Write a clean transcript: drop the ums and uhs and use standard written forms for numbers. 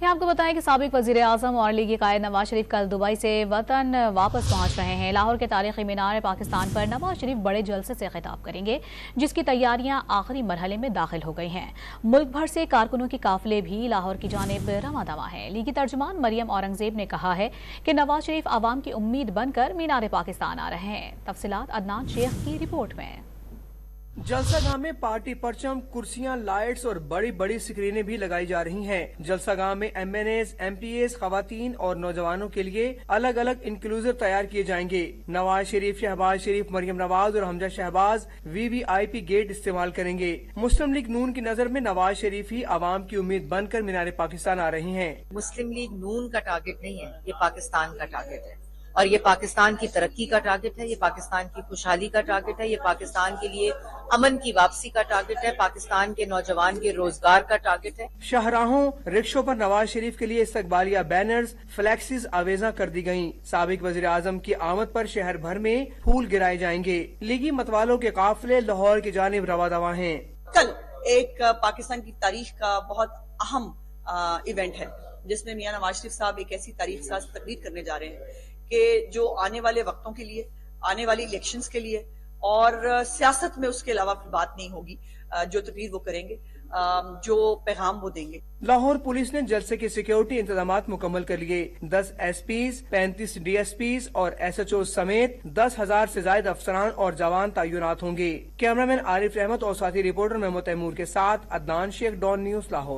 आपको बताएं कि साबिक वजीर आजम और लीगी कायद नवाज शरीफ कल दुबई से वतन वापस पहुंच रहे हैं। लाहौर के तारीखी मीनार पाकिस्तान पर नवाज शरीफ बड़े जलसे से खिताब करेंगे, जिसकी तैयारियां आखिरी मरहले में दाखिल हो गई हैं। मुल्क भर से कारकुनों के काफिले भी लाहौर की जानिब रवां दवा हैं। लीगी तर्जुमान मरियम औरंगजेब ने कहा है कि नवाज शरीफ आवाम की उम्मीद बनकर मीनार पाकिस्तान आ रहे हैं। तफसीलात अदनान शेख की रिपोर्ट में। जलसागाह में पार्टी परचम, कुर्सियां, लाइट्स और बड़ी बड़ी स्क्रीनें भी लगाई जा रही हैं। जलसागाह में MNAs, MPAs, खवातीन और नौजवानों के लिए अलग अलग इंक्लूसिव तैयार किए जाएंगे। नवाज शरीफ, शहबाज शरीफ, मरियम नवाज और हमजा शहबाज VVIP गेट इस्तेमाल करेंगे। मुस्लिम लीग नून की नजर में नवाज शरीफ ही आवाम की उम्मीद बनकर मीनार पाकिस्तान आ रही हैं। मुस्लिम लीग नून का टारगेट नहीं है, ये पाकिस्तान का टारगेट है और ये पाकिस्तान की तरक्की का टारगेट है, ये पाकिस्तान की खुशहाली का टारगेट है, ये पाकिस्तान के लिए अमन की वापसी का टारगेट है, पाकिस्तान के नौजवान के रोजगार का टारगेट है। शाहराहों, रिक्शों पर नवाज शरीफ के लिए इस्तकबालिया बैनर्स, फ्लैक्सीज आवेजा कर दी गयी। साबिक वजीर आजम की आमद पर शहर भर में फूल गिराए जाएंगे। लीगी मतवालों के काफिले लाहौर की जानिब रवा दवा हैं। कल एक पाकिस्तान की तारीख का बहुत अहम इवेंट है, जिसमें मियां नवाज शरीफ साहब एक ऐसी तारीख साज तकरीर करने जा रहे हैं कि जो आने वाले वक्तों के लिए, आने वाली इलेक्शंस के लिए और सियासत में उसके अलावा बात नहीं होगी, जो तकरीर वो करेंगे, जो पैगाम वो देंगे। लाहौर पुलिस ने जलसे के सिक्योरिटी इंतजामात मुकम्मल कर लिए। 10 SPs, 35 DSPs और SHO समेत 10,000 से ज्यादा अफसरान और जवान तैनात होंगे। कैमरामैन आरिफ अहमद और साथी रिपोर्टर महमूद तैमूर के साथ अदनान शेख, डॉन न्यूज, लाहौर।